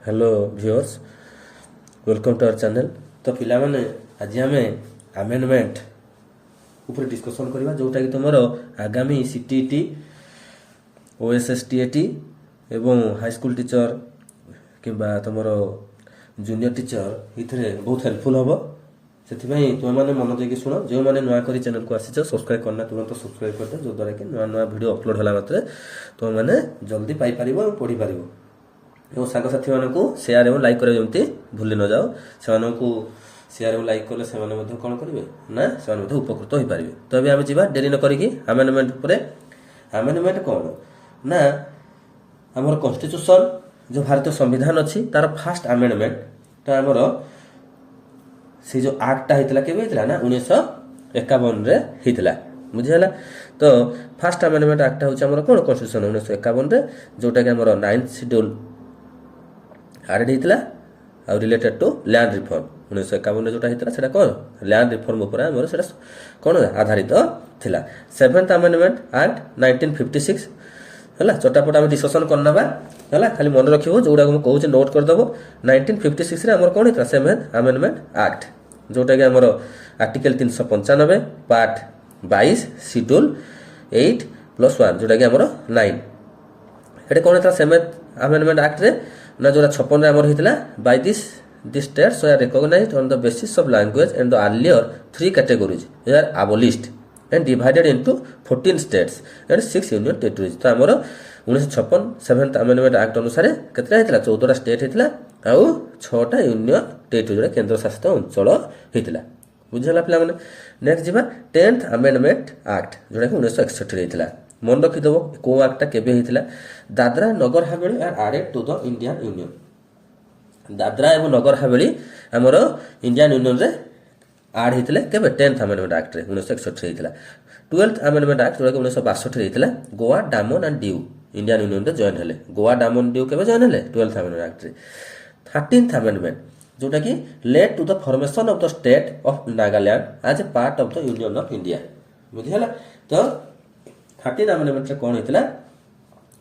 Hello viewers, welcome to our channel. तो पिलामाने आज आम आमेंडमेंट ऊपर डिस्कसन करवा जोटा कि तुम आगामी सीटीटी ओएसएसटीएटी एवं हाईस्कूल टीचर किंबा तुम जूनियर टीचर ये बहुत हेल्पफुल हम से तुम मैंने मन देकी शुण जो मैंने नुआ कर चैनल को आसीच सब्सक्राइब करना तुरंत सब्सक्राइब करदे जो द्वारा कि नुआ नुआ वीडियो अपलोड होला मात्रे तुम मैंने जल्दी पाइपर और पढ़ी पार और सांगसाथी मानू सेयार और लाइक करें जमी भूली न जाओ से सेयार और लाइक कले से कौन करेंगे ना से उपकृत हो पारे। तो अभी आम जा डेरी न करी आमेंडमेंट पर आमेंडमेंट कौन ना आमर कन्स्टिट्यूशन जो भारतीय संविधान अच्छी तार फास्ट आमेंडमेंट तो आमर से जो आक्टा होता के ना 1951 होता बुझीगला। तो फास्ट आमेंडमेंट आक्टा हूँ कौन कन्स्टिट्यूशन 1951 जोटा कि आमर 9th शेड्यूल आडेड होता आ रिलेटेड टू लैंड रिफॉर्म 1951 जोटा होता है कौन लैंड रिफॉर्म उपर आमर से कौन आधारित थिला। 7th आमेंडमेंट एक्ट 1956 है चटापट आम डिस्कसन करना है खाली मन रखियो जोड़ा मुझे कहूँ नोट करदेव 1956 रे आमर कौन होता 7th आमेंडमेंट एक्ट जोटा कि आमर आर्टिकल 395 पार्ट 22 शेड्यूल 8+1 जोटा कि आमर 9 ये कौन होता 7th आमेंडमेंट एक्ट रे ना जोरा 56 आमर होता by this states are recognized on the basis of language and the earlier 3 categories are abolished and divided into 14 states and 6 union territories। तो आमर 1956 7th आमेंडमेंट एक्ट अनुसार केतटा होता 14टा स्टेट होता आउ 6टा यूनियन टेरिटोरी जोड़ा केंद्र शासित अंचल होता बुझेगा पे। नेक्स्ट जी 10th आमेंडमेंट एक्ट जोटा कि 1961 होता मन रखिदेव कौ एक्टा केबे होता Dadra Nagar Haveli are added to the Indian union Dadra एवं नगर हवेली आमर इंडियन यूनियन रे आड होते केबे 10th आमेंडमेंट एक्ट रे 1961 होता। 12th आमेंडमेंट एक्ट जोटा कि 1962 होता Goa Daman and Diu Indian union रे जॉइन हेले गोवा डामन ड्यू केबे जॉइन हेले 12th आमेंडमेंट एक्ट रे। 13th आमेंडमेंट जोटा कि led to the formation of the state of Nagaland as a part of the union of India बुझीगला। तो 13th आमेंडमेंट रे कौन होता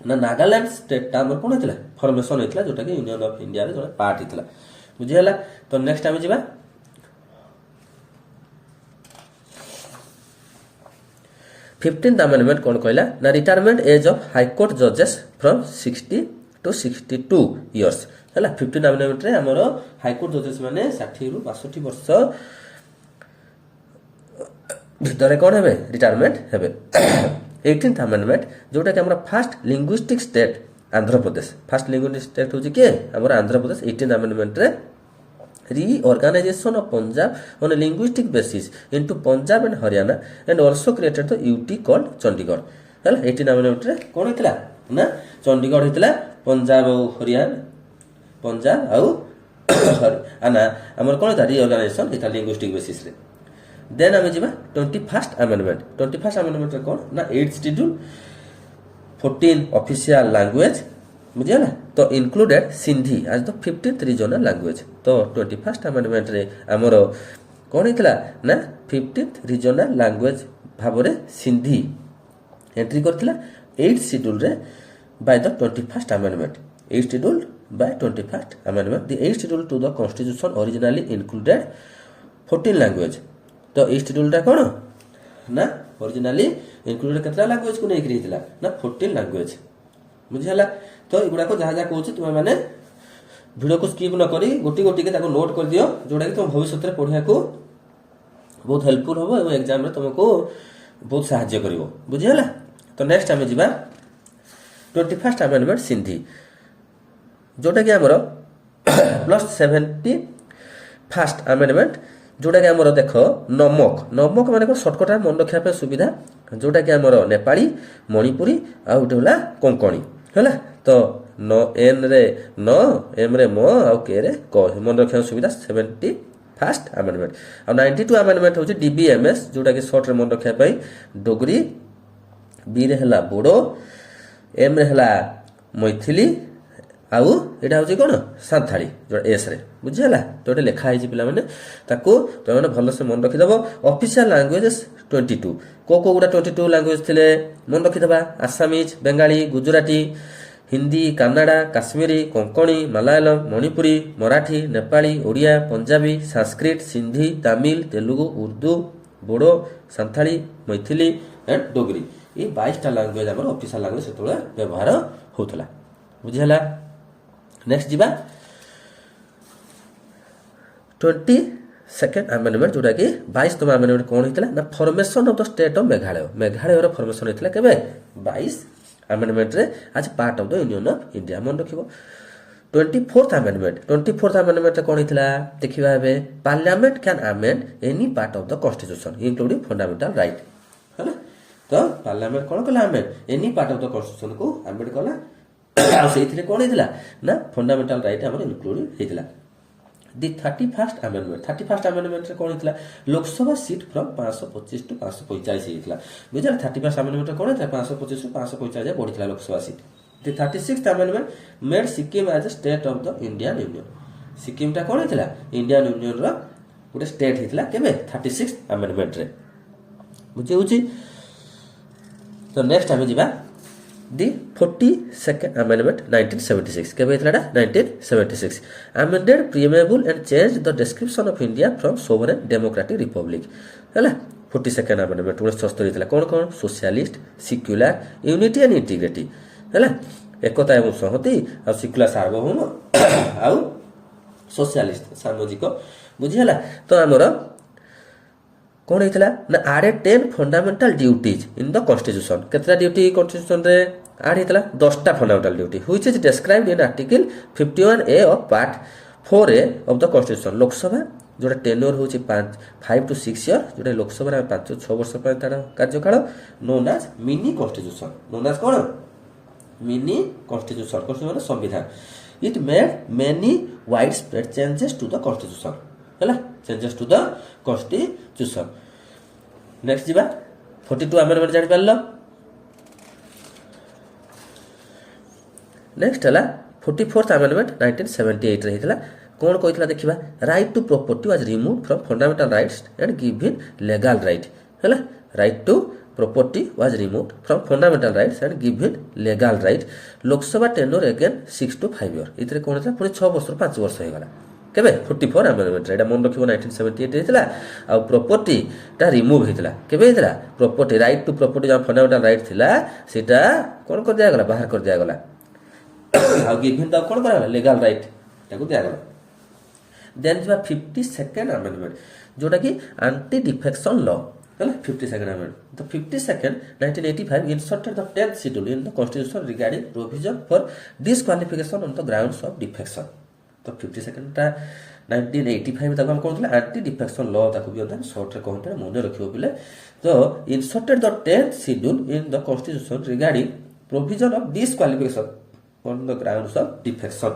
ना नागालैंड स्टेट टा कौन होता फॉर्मेशन होता जोटा कि यूनियन ऑफ इंडिया रे जोटा पार्ट होता बुझीगला। तो नेक्स्ट आम जा 15th आमेंडमेंट कौन कहला ना रिटायरमेंट एज ऑफ हाईकोर्ट जजेस फ्रॉम 60 to 62 इयर्स है 15th आमेंडमेंट रे हमर हाईकोर्ट जजेस माने 60 रु 62 वर्ष भितर कौन हेबे रिटायरमेंट हेबे। 18th आमेंडमेंट जोटा कि हमरा first linguistic state Andhra Pradesh first linguistic state होची के हमर आंध्र प्रदेश 18th आमेंडमेंट रे reorganization of Punjab on a linguistic basis into Punjab and Haryana and also created the UT called Chandigarh है 18th आमेंडमेंट रे कौन होता ना चंडीगढ़ होता पंजाब और हरियाणा पंजाब आउ हरियाणा आमर कौन होता रिऑर्गेनाइजेशन होता लिंग्विस्टिक बेसिस रे। देन आम जा 21st आमेंडमेंट रे कौन ना 8th शेड्यूल 14 ऑफिशियल लैंग्वेज बुझे ना तो included Sindhi as the 15th regional language. तो 21st आमेंडमेंट रे आमर कौन होता ना 15th रीजनल लैंग्वेज भाव रे सिंधी एंट्री करथिला 8th शेड्यूल रे by the 21st amendment 8th schedule by 21st amendment the 8th schedule to the constitution originally included 14 language। तो 8th schedule टा कौन ना ओरिजिनली इंक्लूडेड केतला लैंग्वेज को नहीं करितला ना 14 लैंग्वेज बुझिहला। तो एगुडा को जहा जहा कहूची तुम माने वीडियो को स्किप न करी गोटी गोटी के ताको नोट कर दियो जोडा कि तुम भविष्य रे पढिया को बहुत हेल्पफुल होबो एवं एग्जाम रे तुमको बहुत सहायता करिवो बुझिहला। तो नेक्स्ट आमे जिबा 21st आमेंडमेंट सिंधी जोटा कि आमर +71st आमेंडमेंट जोटा कि आमर देख नमक माने सर्टकट मन रखा सुविधा जोटा कि आमर नेपाली मणिपुरी आ गोटे होला कोंकणी है। तो न एन रे न एम रे म आउ के रे क मन रखा सुविधा 71st आमेंडमेंट। आ 92 आमेंडमेंट होची डीबीएमएस जोटा कि शॉर्ट रे मन रखा डोगरी बी रे हला बोडो एम रे हला मैथिली आउ एटा होची कोन सांथाली जो एस रे बुझिहला। तो एटा लेखा हिची पिला माने ताको तो माने भलो से मन रखि दबो। ऑफिशियल लैंग्वेजेस 22 को गुडा 22 लैंग्वेज थिले मन रखि दबा आसामीज बेंगाली गुजराती ହିନ୍ଦୀ, କାନାଡ଼ା, କାଶ୍ମୀରୀ, କୋଙ୍କଣୀ, ମାଲାୟାଲମ, ମଣିପୁରୀ, ମରାଠୀ, ନେପାଳୀ, ଓଡ଼ିଆ, ପଞ୍ଜାବୀ, ସାଂସ୍କ୍ରିଟ, ସିନ୍ଧି, ତାମିଲ, ତେଲୁଗୁ, ଉର୍ଦ୍ଦୁ, ବୋଡ଼ୋ, ସାନ୍ଥାଳୀ, ମୈଥିଲି ଆଣ୍ଡ ଡୋଗରୀ। ଏଇ 22ଟା ଲାଙ୍ଗୁଏଜ ଆମର ଅଫିସିଆଲ ଲାଙ୍ଗୁଏଜ ସେତେବେଳେ ବ୍ୟବହାର ହେଉଥିଲା। ବୁଝିହେଲା? ନେକ୍ସଟ ଯିବା 22nd ଆମେଣ୍ଡମେଣ୍ଟ, ଯୋଉଟାକି 22ତମ ଆମେଣ୍ଡମେଣ୍ଟ କ'ଣ ହେଇଥିଲା ନା formation of the state of Meghalaya. ମେଘାଳୟର ଫର୍ମେସନ ହେଇଥିଲା କେବେ? 22 ଆମେଣ୍ଡମେଣ୍ଟରେ ଆଜ part of the union of India. ମନେ ରଖିବ। 24th ଆମେଣ୍ଡମେଣ୍ଟ, 24th ଆମେଣ୍ଡମେଣ୍ଟରେ କ'ଣ ହେଇଥିଲା ଦେଖିବା ଏବେ? Parliament can amend any part of the constitution including fundamental right. ହେଲା, ତ ପାର୍ଲାମେଣ୍ଟ କ'ଣ କଲା? Amend any part of the କନଷ୍ଟିଟ୍ୟୁସନକୁ ଆମେଣ୍ଡ କଲା। ଆଉ ସେଇଥିରେ କ'ଣ ହେଇଥିଲା ନା ଫଣ୍ଡାମେଣ୍ଟାଲ ରାଇଟ୍ ଆମର ଇନକ୍ଲୁଡ ହେଇଥିଲା। ଦି 31st ଆମେଣ୍ଡମେଣ୍ଟ, 31st ଆମେଣ୍ଡମେଣ୍ଟରେ କ'ଣ ହେଇଥିଲା? ଲୋକସଭା ସିଟ୍ ଫ୍ରମ୍ 525 ଟୁ 545 ହେଇଥିଲା। ବୁଝିଲା? 31st ଆମେଣ୍ଡମେଣ୍ଟରେ କ'ଣ ହେଇଥିଲା? 525 ରୁ 545 ବଢ଼ିଥିଲା Lok Sabha seat. The 36th amendment made Sikkim as a state of the Indian union. ସିକିମ୍ଟା କ'ଣ ହେଇଥିଲା? ଇଣ୍ଡିଆନ ୟୁନିୟନର ଗୋଟେ ଷ୍ଟେଟ୍ ହେଇଥିଲା କେବେ? 36th ଆମେଣ୍ଡମେଣ୍ଟରେ। ବୁଝି ହେଉଛି? ତ ନେକ୍ସଟ ଆମେ ଯିବା ଦି 42nd amendment 1976 କେବେ ହେଇଥିଲା? 1976 amended preamble and changed the description of India from sovereign democratic republic। ହେଲା, 42nd amendment 1976 ହେଇଥିଲା। କ'ଣ କ'ଣ? Socialist, secular, unity and integrity. ହେଲା, ଏକତା ଏବଂ ସଂହତି, ଆଉ ସିକ୍ୟୁଲାର ସାର୍ବଭୌମ, ଆଉ ସୋସିଆଲିଷ୍ଟ ସାମାଜିକ। ବୁଝିହେଲା? ତ ଆମର କ'ଣ ହେଇଥିଲା ନା ଆଡେ 10 fundamental duties in the constitution. କେତେଟା ଡ୍ୟୁଟି କନଷ୍ଟିଟ୍ୟୁସନରେ ଆଡ୍ ହେଇଥିଲା? 10ଟା fundamental duty which is described in article 51A of part 4A of the constitution. Lok Sabha ଯୋଉଟା ଟେନ୍ୟୁର ହେଉଛି 5 to 6 year, ଯୋଉଟା ଲୋକସଭାରେ 5-6 ବର୍ଷ ପାଇଁ ତାର କାର୍ଯ୍ୟକାଳ। Known as mini constitution. Known as କ'ଣ? Mini constitution. କନଷ୍ଟିଟ୍ୟୁସନ ସମ୍ବିଧାନ। It made many widespread changes to the constitution. ହେଲା, changes to the constitution. Next ଯିବା 42 ଆମେଣ୍ଡମେଣ୍ଟ ଜାଣିପାରିଲ। ନେକ୍ସଟ ହେଲା 44th ଆମେଣ୍ଡମେଣ୍ଟ 1978ରେ ହେଇଥିଲା। କ'ଣ କହିଥିଲା ଦେଖିବା? Right to property was remove from fundamental rights and given legal right. ହେଲା, right to property was removed from fundamental rights and given legal right। Lok Sabha tenure again 6 to 5 year। ଏଥିରେ କ'ଣ ହେଇଥିଲା? ପୁଣି 6 ବର୍ଷରୁ 5 ବର୍ଷ ହେଇଗଲା। କେବେ? 44 ଆମେଣ୍ଡମେଣ୍ଟରେ। ଏଇଟା ମନେ ରଖିବ 1978 ହେଇଥିଲା। ଆଉ ପ୍ରପର୍ଟିଟା ରିମୁଭ୍ ହେଇଥିଲା। କେବେ ହେଇଥିଲା? ପ୍ରପର୍ଟି ରାଇଟ୍ ଟୁ ପ୍ରପର୍ଟି ଯାହା ଫଣ୍ଡାମେଣ୍ଟାଲ ରାଇଟ୍ ଥିଲା ସେଇଟା କ'ଣ କରି ଦିଆଗଲା? ବାହାର କରି ଦିଆଗଲା। ଆଉ ଗିଭନ୍ ତାକୁ କ'ଣ କରାଗଲା? ଲିଗାଲ ରାଇଟ୍ ତାକୁ ଦିଆଗଲା। ଦେନ୍ ଯିବା 52nd ଆମେଣ୍ଡମେଣ୍ଟ, ଯୋଉଟାକି ଆଣ୍ଟି ଡିଫେକ୍ସନ୍ ଲ। ହେଲା, 52nd amendment। The 52nd 1985 inserted the 10th schedule in the constitution regarding provision for disqualification on the grounds of defection। तो 52nd ଟା 1985 ତାକୁ ଆମେ କହୁଥିଲେ ଆଣ୍ଟି ଡିଫେକ୍ସନ ଲ ତାକୁ ବି ଆମେ ସର୍ଟରେ କହୁଥିଲେ, ମନେ ରଖିବ ବୋଲେ। ତ inserted the 10th schedule in the constitution regarding provision of disqualification on the grounds of defection।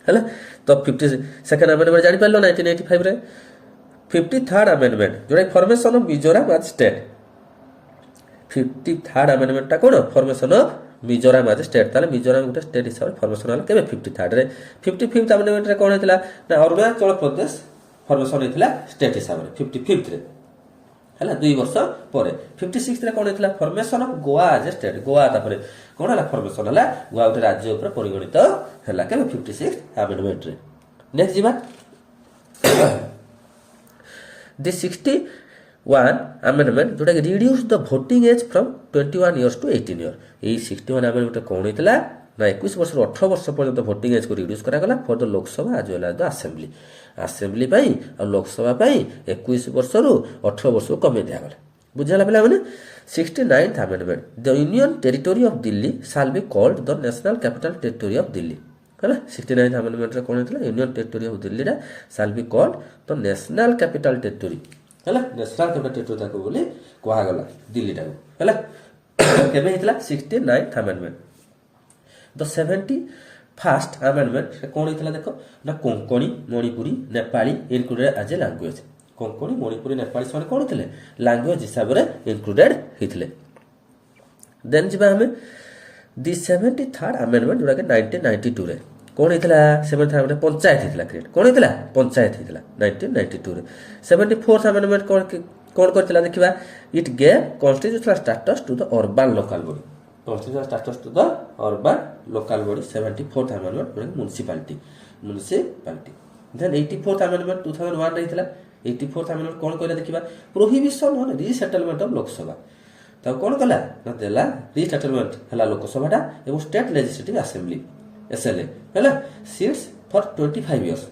ହେଲା, ତ 52nd amendment ଜାଣିପାରିଲ 1985 ରେ। 53rd amendment जोड़ा formation of Mizoram as state. 53rd amendment टा कोन? Formation of Mizoram as state. ताले मिजोरम गोटे स्टेट हिसाब से फॉर्मेशन होला केबे? 53rd रे। 55th amendment रे कोन हेतिला ना अरुणाचल प्रदेश फॉर्मेशन हेतिला स्टेट हिसाब रे 55th रे। हला 2 वर्ष परे 56th रे कोन हेतिला? Formation of Goa as state. Goa तापरे कोन हला? फॉर्मेशन हला गोवा गोटे राज्य ऊपर परिगणित हला केबे? 56th amendment रे। नेक्स्ट जीवा The 61 amendment जोटा कि reduce the voting age from 21 years to 18 years। यही 61 amendment कौन होता ना 21 वर्ष 18 वर्ष पर्यंत voting age को reduce करागला for the Lok Sabha as well as the assembly। assembly पाई और लोकसभा पाई 21 वर्ष रु 18 वर्ष को कमे दिया गला। बुझाला पिला माने 69th amendment the union territory of Delhi shall be called the national capital territory of Delhi। है 69th amendment रे कोन हेतला? यूनियन टेरिटोरी ऑफ दिल्ली रा shall be called the national capital territory. हैला, नेशनल कैपिटल टेरिटोरी ताको बोली कोहा गला दिल्ली टाको। हैला, केबे हेतला? 69th amendment। The 71st amendment रे कोन हेतला देखो ना Konkani, Manipuri, Nepali included as a language. Konkani, Manipuri, Nepali सब कोन हेतले? लैंग्वेज हिसाब रे इनक्लूडेड हेतले। देन जिबा हमें दी 73rd amendment जोड़ा कि 1992 रे कौन हेतला? 73rd amendment पंचायत हेतला क्रिएट। कौन हेतला? पंचायत हेतला 1992 रे। 74th amendment कौन करथिला देखिबा? It gave constitutional status to the urban local body. constitutional status to the urban local body 74th amendment municipality then 84th amendment 2001 रही 84th amendment कौन कहला देखिबा prohibition on resettlement of Lok Sabha तो कौन कहला ना देला resettlement हला लोक सभाटा एवं स्टेट लेजिस्लेटिव असेंबली SLA हला seats for 25 years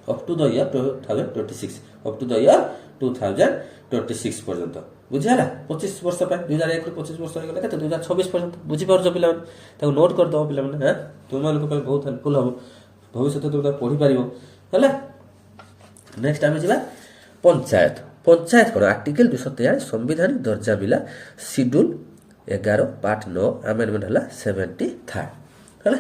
up to the year 2026 up to the year 2026 पर्यंत बुझिला 25 वर्ष पे 2001 ରୁ 25 वर्ष होगला केते 2026 पर्यंत बुझि परजो पिला माने ताको नोट कर दो पिला माने हां तुम मानको पे बहुत हेल्पफुल हो भविष्य तुम पढ़ी पारिबो हला नेक्स्ट आमे जिबा पंचायत कोन आर्टिकल 243 संविधान दर्जा मिला शेड्यूल 11 पार्ट 9 अमेंडमेंट हला 73 हला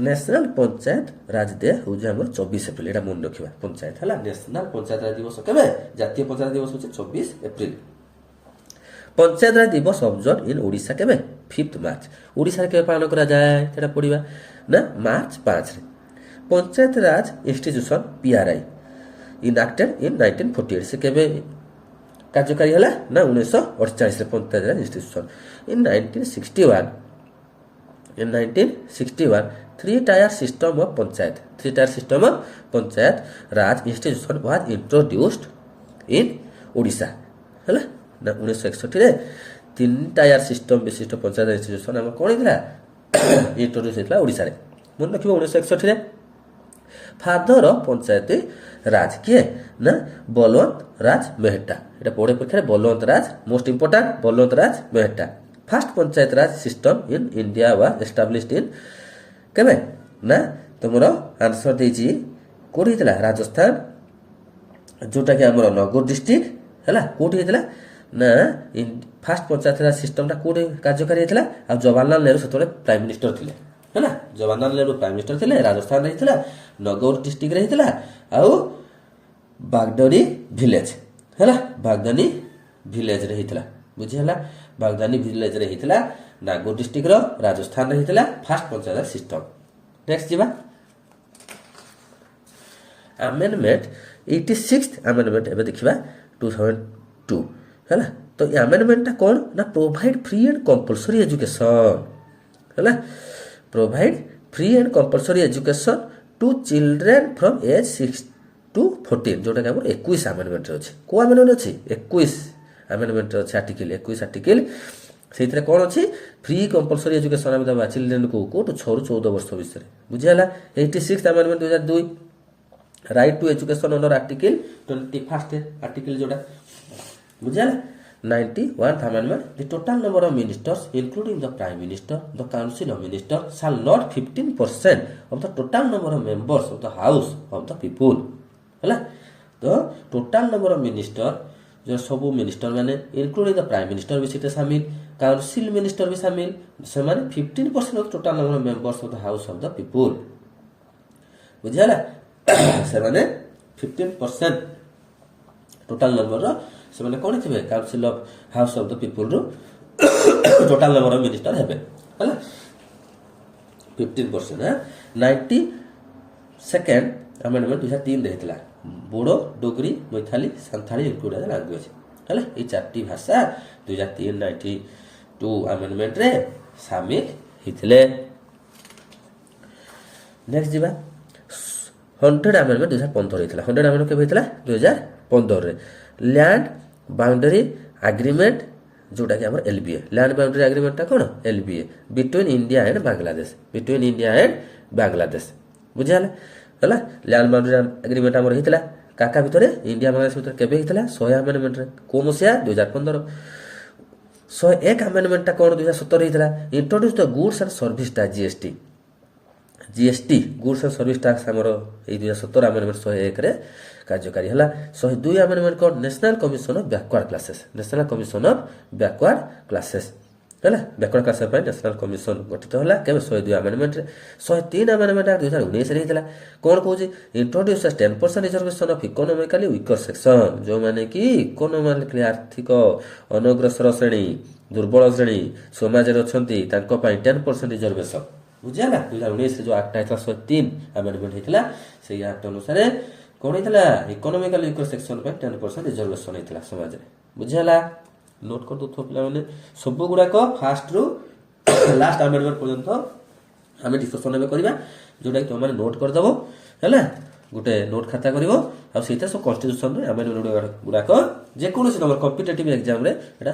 नेशनल पंचायत राज डे हो जे हमर 24 अप्रैल एटा मन रखिबा पंचायत हला नेशनल पंचायत राज दिवस केबे जातीय पंचायत दिवस होचे 24 अप्रैल पंचायत राज दिवस ऑब्जर्व इन ओडिशा केबे 5th मार्च ओडिशा के पालन करा जाए एटा पढिबा ना मार्च 5 रे panchayat raj institution PRI enacted in 1948 से केबे कार्यकारी हला ना 1948 रे panchayat raj institution in 1961 three tier system of panchayat raj institution was introduced in Odisha हला ना 1961 रे तीन टायर सिस्टम विशिष्ट पंचायत इंस्टीट्यूशन हम कोन हितला इंट्रोड्यूस हितला ओडिशा रे मन रखिबो 1961 रे फादर ऑफ पंचायत राज किए ना बलवंत राज मेहता एटा पढ़े परीक्षा रे Balwant Raj most important Balwant Raj Mehta first panchayat raj system in India was established in केबे ना तुमरो आंसर देजी कोठी हितला राजस्थान जोटा के हमर नगौर डिस्ट्रिक्ट हला कोठी हितला ना फर्स्ट पंचायत राज सिस्टम ता कोठी कार्यकारी हितला आ जवाहरलाल नेहरू सतोले प्राइम मिनिस्टर थिले हला जवाहरलाल नेहरू प्राइम मिनिस्टर थिले राजस्थान रे हितला नगौर डिस्ट्रिक्ट रे हितला आ बागडोरी विलेज हला बागदानी विलेज रे हितला बुझी हला बागदानी विलेज रे हितला नागौर डिस्ट्रिक्ट रो राजस्थान रे हितला फर्स्ट पंचायत सिस्टम नेक्स्ट जीवा अमेंडमेंट 86th अमेंडमेंट एबे देखिबा 2002 हला तो ये अमेंडमेंट ता कोन ना provide free and compulsory education हला provide free and compulsory education to children from age 6 to 14 जोटा के हमर 21 अमेंडमेंट रे अछि को अमेंडमेंट अछि 21 अमेंडमेंट रे अछि आर्टिकल 21 आर्टिकल सेइतरे कोन अछि फ्री कंपलसरी एजुकेशन हम दबा चिल्ड्रन को 6 ରୁ 14 वर्ष विषय बुझियाला 86th amendment 2002 right to education under article 21st article जोटा बुझियाला 91th amendment the total number of ministers including the prime minister the council of ministers shall not 15% of the total number of members of the house of the people हला तो total number of minister जो सब minister माने including the prime minister भी सिटे शामिल council minister भी शामिल से माने 15% of total number of members of the house of the people बुझियाला से माने 15% टोटल नंबर से माने कोन थिबे council of house of the people रो टोटल नंबर ऑफ मिनिस्टर हेबे हला 15% है 92nd अमेंडमेंट 2003 रहितला बोडो डोगरी मैथिली संथाली इंक्लूडेड लैंग्वेज हला ए चारटी भाषा 2003 92 अमेंडमेंट रे शामिल हितले नेक्स्ट जीवा 100 अमेंडमेंट 2015 रहितला 100 अमेंडमेंट के हितला 2015 रे लैंड बाउंड्री एग्रीमेंट जोटा कि हमर एलबीए लैंड बाउंड्री एग्रीमेंट ता कोन LBA between India and Bangladesh बुझाला हला लैंड बाउंड्री एग्रीमेंट हमर हितला काका भितरे इंडिया बांग्लादेश भितर केबे हितला 100 अमेंडमेंट रे को मसिया 2015 101 अमेंडमेंट ता कोन 2017 हितला introduce the goods and service tax GST goods and service tax हमर ए 2017 अमेंडमेंट 101 रे कार्यकारी हला 102 अमेंडमेंट कोन national commission of backward classes हला बैकवर्ड क्लास पर नेशनल कमीशन गठित हला केबे 102 अमेंडमेंट रे 103 अमेंडमेंट 2019 रे हितला कोन कहूची introduce 10% reservation of economically weaker section जो माने कि इकोनॉमिकली आर्थिक अनग्रसर श्रेणी दुर्बल श्रेणी समाज रे अछंती तांको पई 10% रिजर्वेशन बुझियाला 2019 रे जो एक्ट आइतला 103 अमेंडमेंट हितला से एक्ट अनुसार कोन हितला इकोनॉमिकली वीकर सेक्शन पे 10% रिजर्वेशन हितला समाज रे बुझियाला नोट कर दो पिला माने सब गुडा को फास्ट रु लास्ट आमेंडमेंट पर्यंत आम डिस्कसन एवं करवा जोटा कि तुम नोट करदेव है गोटे नोट खाता कर सब कन्स्टिट्यूशन आमेंडमेंट गुड़ाक जेकोसी तुम कम्पिटेटिव एग्जाम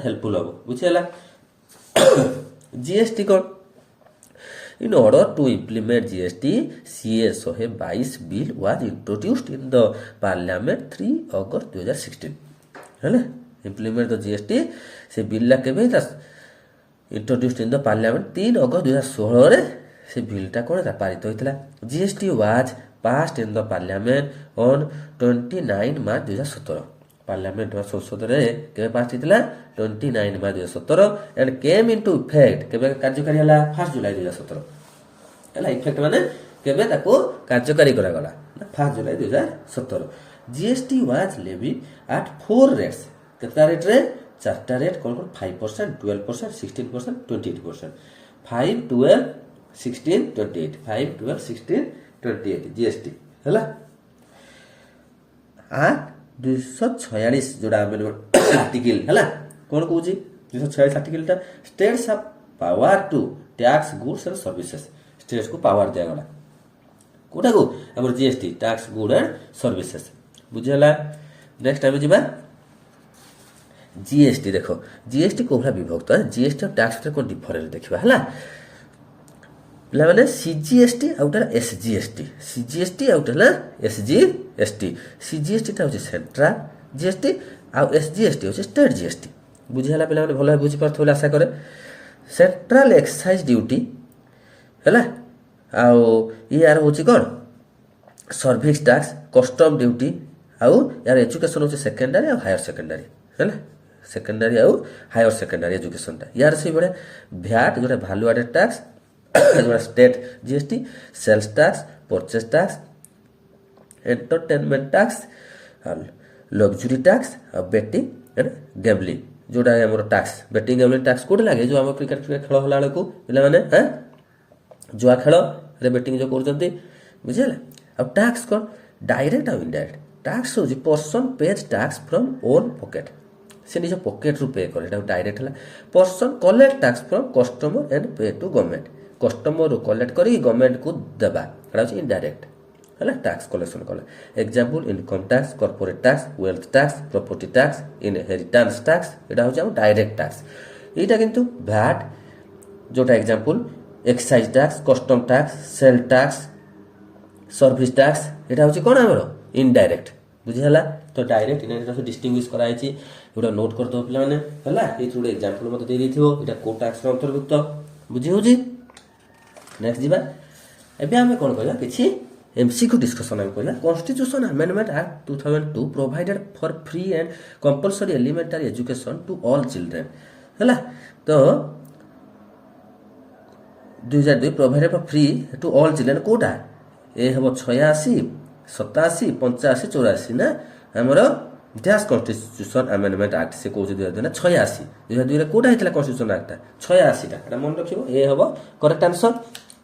हेल्पफुल हम बुझीगला जीएसटी कौन In order to implement GST, CA 122 bill was introduced in the Parliament 3 August 2016. है ना implement the GST से bill ला केबे था introduced in the Parliament 3 August 2016 रे से bill टा कोन था पारित होइतला GST was passed in the Parliament on 29 March 2017. Parliament संसद रे केबे पास होइतला 29 मार्च 2017 एंड केम इनटू इफेक्ट केबे कार्यकारी हला 1 जुलाई 2017 हला इफेक्ट माने केबे ताको कार्यकारी करा गला 1 जुलाई 2017 GST was levy at 4 rates केता रेट रे चारटा रेट कोन 5% 12% 16% 28% 5 12 16 28 5 12 16 28 जीएसटी हला आ 246 जोड़ा आर्टिकल है कौन कौन 246 article states have power to tax goods and services states को पावर दिया गला कोटा को हमर GST tax good and services बुझला नेक्स्ट टाइम जिबा जीएसटी देखो जीएसटी कोभला विभक्त है जीएसटी और टैक्स रे को डिफरेंस देखिबा हला माने CGST outta SGST CGST outta SGST CGST ता होचे सेंट्रल जीएसटी आ एसजीएसटी होचे स्टेट जीएसटी बुझिहाला पिला माने भलो बुझि पारथोला आशा करे सेंट्रल एक्साइज ड्यूटी हला आ यार होची कोन सर्विस टैक्स कस्टम ड्यूटी आ यार एजुकेशन होचे सेकेंडरी आ हायर सेकेंडरी हला सेकेंडरी आ हायर सेकेंडरी एजुकेशन ता यार से बडे वैट जोटा value added tax state GST sales tax purchase tax entertainment tax luxury tax betting and gambling जोटा हमर tax betting gambling tax code लागे जो हम क्रिकेट खेल होला को पिला माने हैं जुआ खेल रे बेटिंग जो करजंती बुझिला अब टैक्स कोन डायरेक्ट और इनडायरेक्ट टैक्स हो जी person pays tax from own pocket से निज पॉकेट रु पे करे एटा डायरेक्ट हला person collect tax from customer and pay to government customer collect करी गवर्नमेंट को देबा एटा होची इनडायरेक्ट हला टैक्स कलेक्शन कला example income tax corporate tax wealth tax property tax inheritance tax एटा होची हम डायरेक्ट टैक्स एटा किंतु वैट जोटा example excise tax custom tax sale tax service tax एटा होची कोन हमरो इनडायरेक्ट बुझी हला तो डायरेक्ट इनडायरेक्ट से डिस्टिंग्विश कराई छी एटा नोट कर दो पिला माने हला ए थोड़े एग्जांपल मते दे दिथिबो एटा को टैक्स रो अंतर्भुक्त बुझी होजी नेक्स्ट जीवा एबे हमें कोन कहला किछि एमसीक्यू डिस्कशन हम कहला constitution amendment act 2002 provided for free and compulsory elementary education to all children हला तो 2002 provided for free to all children कोटा ए हबो 86 87 85 84 ना हमरो डैश कॉन्स्टिट्यूशन अमेंडमेंट एक्ट से कोज 2086 2002 रे कोटा हितला कॉन्स्टिट्यूशन एक्ट 86 टा एटा मन रखिबो ए हबो करेक्ट आंसर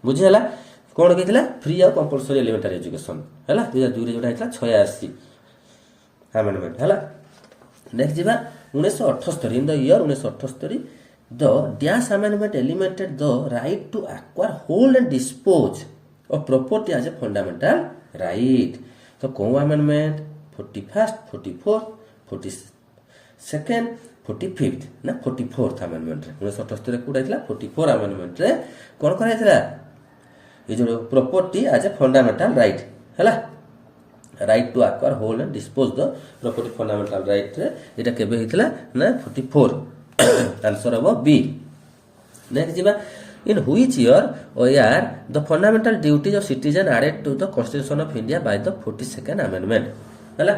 बुझी हला कोन कहितला फ्री और कंपलसरी एलिमेंटरी एजुकेशन हला 2002 रे जोटा हितला 86 अमेंडमेंट हला नेक्स्ट जीवा 1978 in the year 1978 the dash amendment eliminated the right to acquire hold and dispose of property as a fundamental right तो को amendment 41st 44th 42nd 45th ना 44th amendment रे 1978 रे कोडा हितला 44 अमेंडमेंट रे कोन करा हितला ए जो property as a fundamental right हला right to acquire hold and dispose the property fundamental right रे एटा केबे हितला ना 44 आंसर हबो बी नेक्स्ट जीवा in which year or year the fundamental duties of citizen added to the constitution of India by the 42nd amendment हला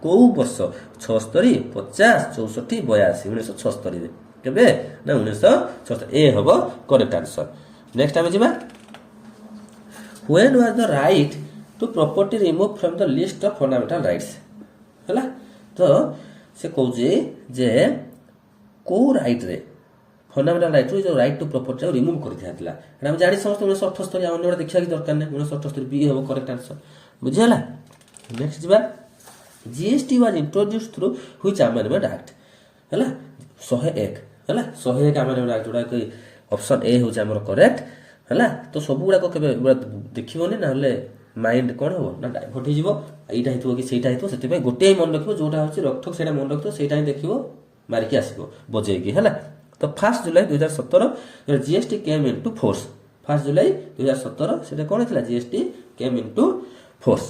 को वर्ष 76 50 64 82 1976 रे केबे ना 1976 ए हबो करेक्ट आंसर नेक्स्ट टाइम जिबा when was the right to property removed from the list of fundamental rights हला तो से कहूजे जे को राइट रे फंडामेंटल राइट जो राइट टू प्रॉपर्टी रिमूव कर दिया हम जानी समस्त 1978 आ अन्य देखिया की दरकार नै 1978 बी हबो करेक्ट आंसर बुझियला नेक्स्ट जीवा GST was introduced through which amendment act हला 101 ହେଲା 101 ଆମେନମେଣ୍ଟ ଯୋଉଟାକି ଅପସନ୍ ଏ ହେଉଛି ଆମର କରେକ୍ଟ ହେଲା। ତ ସବୁ ଗୁଡ଼ାକ କେବେ ଦେଖିବନି, ନହେଲେ ମାଇଣ୍ଡ କ'ଣ ହେବ ନା ଡାଇଭର୍ଟ ହେଇଯିବ, ଏଇଟା ହେଇଥିବ କି ସେଇଟା ହେଇଥିବ। ସେଥିପାଇଁ ଗୋଟିଏ ହିଁ ମନେ ରଖିବ, ଯୋଉଟା ହେଉଛି ରକ୍ଠକ ସେଇଟା ମନେ ରଖିଥିବ, ସେଇଟା ହିଁ ଦେଖିବ ମାରିକି ଆସିବ ବଜେଇକି ହେଲା। ତ 1 ଜୁଲାଇ 2017 GST କେମ୍ ଇନ୍ ଟୁ ଫୋର୍ସ। 1 ଜୁଲାଇ 2017 ସେଟା କ'ଣ ହେଇଥିଲା, GST କେମ୍ ଇନ୍ ଟୁ ଫୋର୍ସ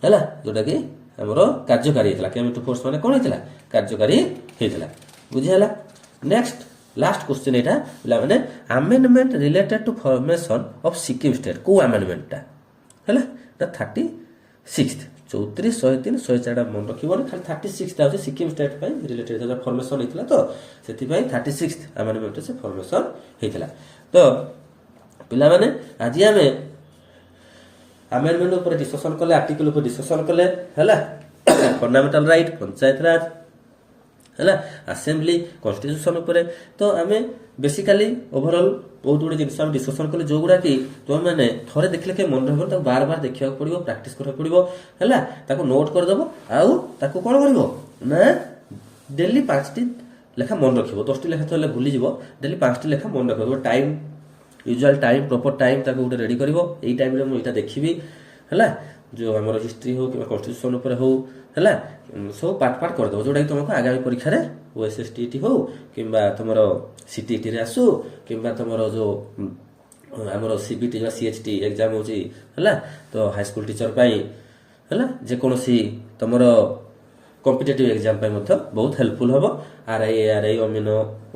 ହେଲା, ଯୋଉଟାକି ଆମର କାର୍ଯ୍ୟକାରୀ ହେଇଥିଲା। କେମ୍ ଇନ୍ ଟୁ ଫୋର୍ସ ମାନେ କ'ଣ ହେଇଥିଲା, କାର୍ଯ୍ୟକାରୀ ହେଇଥିଲା। ବୁଝିହେଲା। ନେକ୍ସଟ ଲାଷ୍ଟ କ୍ୱେଶ୍ଚିନ୍ ଏଇଟା ପିଲାମାନେ, amendment related two formation of Sikkim state. କୋଉ ଆମେଣ୍ଡମେଣ୍ଟଟା ହେଲା, ନା 36 34 103 104 ମନେ ରଖିବନି, ଖାଲି 36 ହେଉଛି ସିକିମ୍ ଷ୍ଟେଟ୍ ପାଇଁ ରିଲେଟେଡ୍ ଫର୍ମେସନ୍ ହେଇଥିଲା। ତ ସେଥିପାଇଁ 36 ଆମେଣ୍ଡମେଣ୍ଟ ସେ ଫର୍ମେସନ୍ ହେଇଥିଲା। ତ ପିଲାମାନେ ଆଜି ଆମେ ଆମେଣ୍ଡମେଣ୍ଟ ଉପରେ ଡିସ୍କସନ୍ କଲେ, ଆର୍ଟିକଲ ଉପରେ ଡିସ୍କସନ୍ କଲେ ହେଲା। ଫଣ୍ଡାମେଣ୍ଟାଲ ରାଇଟ୍, ପଞ୍ଚାୟତ ରାଜ ହେଲା, ଆସେମ୍ବଲି, କନଷ୍ଟିଟ୍ୟୁସନ୍ ଉପରେ। ତ ଆମେ ବେସିକାଲି ଓଭରଅଲ୍ ବହୁତ ଗୁଡ଼ିଏ ଜିନିଷ ଆମେ ଡିସ୍କସନ୍ କଲେ, ଯୋଉଗୁଡ଼ା କି ତୁମେମାନେ ଥରେ ଦେଖିଲେ କେବେ ମନେ ରହିବନି, ତାକୁ ବାର ବାର ଦେଖିବାକୁ ପଡ଼ିବ, ପ୍ରାକ୍ଟିସ୍ କରିବାକୁ ପଡ଼ିବ ହେଲା। ତାକୁ ନୋଟ୍ କରିଦେବ, ଆଉ ତାକୁ କ'ଣ କରିବ ନା ଡେଲି 5ଟି ଲେଖା ମନେ ରଖିବ। 10ଟି ଲେଖା ତ ହେଲେ ଭୁଲିଯିବ, ଡେଲି 5ଟି ଲେଖା ମନେ ରଖିବ। Time, usual time, proper time ତାକୁ ଗୋଟେ ରେଡ଼ି କରିବ। ଏଇ ଟାଇମ୍ରେ ମୁଁ ଏଇଟା ଦେଖିବି ହେଲା, ଯେଉଁ ଆମର ହିଷ୍ଟ୍ରି ହେଉ କିମ୍ବା କନଷ୍ଟିଟ୍ୟୁସନ୍ ଉପରେ ହେଉ ହେଲା, ସବୁ ପାର୍ଟ କରିଦେବ, ଯୋଉଟାକି ତୁମକୁ ଆଗାମୀ ପରୀକ୍ଷାରେ OSSTT ହେଉ କିମ୍ବା ତୁମର CTETରେ ଆସୁ କିମ୍ବା ତୁମର ଯେଉଁ ଆମର CBT ବା CHT ଏକ୍ଜାମ୍ ହେଉଛି ହେଲା, ତ ହାଇସ୍କୁଲ ଟିଚର ପାଇଁ ହେଲା, ଯେକୌଣସି ତୁମର କମ୍ପିଟେଟିଭ୍ ଏକ୍ଜାମ୍ ପାଇଁ ମଧ୍ୟ ବହୁତ ହେଲ୍ପଫୁଲ୍ ହେବ। RI ARI ଅମିନ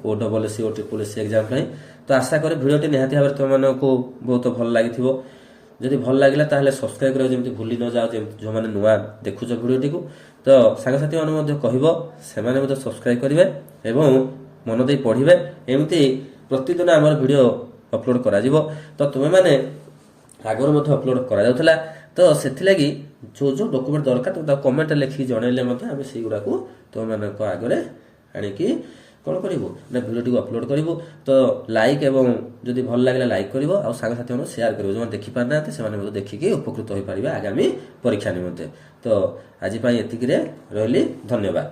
OSSC OSSC ଏକ୍ଜାମ୍ ପାଇଁ। ତ ଆଶା କରେ ଭିଡ଼ିଓଟି ନିହାତି ଭାବରେ ତୁମମାନଙ୍କୁ ବହୁତ ଭଲ ଲାଗିଥିବ। ଯଦି ଭଲ ଲାଗିଲା ତାହେଲେ ସବସ୍କ୍ରାଇବ୍ କରିବାକୁ ଯେମିତି ଭୁଲି ନ ଯାଅ, ଯେମିତି ଯେଉଁମାନେ ନୂଆ ଦେଖୁଛ ଭିଡ଼ିଓଟିକୁ। ତ ସାଙ୍ଗସାଥିମାନେ ମଧ୍ୟ କହିବ, ସେମାନେ ମଧ୍ୟ ସବସ୍କ୍ରାଇବ୍ କରିବେ ଏବଂ ମନ ଦେଇ ପଢ଼ିବେ। ଏମିତି ପ୍ରତିଦିନ ଆମର ଭିଡ଼ିଓ ଅପଲୋଡ଼ କରାଯିବ। ତ ତୁମେମାନେ ଆଗରୁ ମଧ୍ୟ ଅପଲୋଡ଼ କରାଯାଉଥିଲା। ତ ସେଥିଲାଗି ଯେଉଁ ଯେଉଁ ଡକୁମେଣ୍ଟ ଦରକାର ତାକୁ କମେଣ୍ଟରେ ଲେଖିକି ଜଣାଇଲେ ମଧ୍ୟ ଆମେ ସେଇଗୁଡ଼ାକୁ ତୁମମାନଙ୍କ ଆଗରେ ଆଣିକି କ'ଣ କରିବୁ ନା ଭିଡ଼ିଓଟିକୁ ଅପଲୋଡ଼ କରିବୁ। ତ ଲାଇକ୍ ଏବଂ ଯଦି ଭଲ ଲାଗିଲା ଲାଇକ୍ କରିବ, ଆଉ ସାଙ୍ଗସାଥିମାନଙ୍କୁ ସେୟାର କରିବ, ଯେଉଁମାନେ ଦେଖିପାରୁନାହାନ୍ତି ସେମାନେ ମଧ୍ୟ ଦେଖିକି ଉପକୃତ ହୋଇପାରିବେ ଆଗାମୀ ପରୀକ୍ଷା ନିମନ୍ତେ। ତ ଆଜି ପାଇଁ ଏତିକିରେ ରହିଲି, ଧନ୍ୟବାଦ।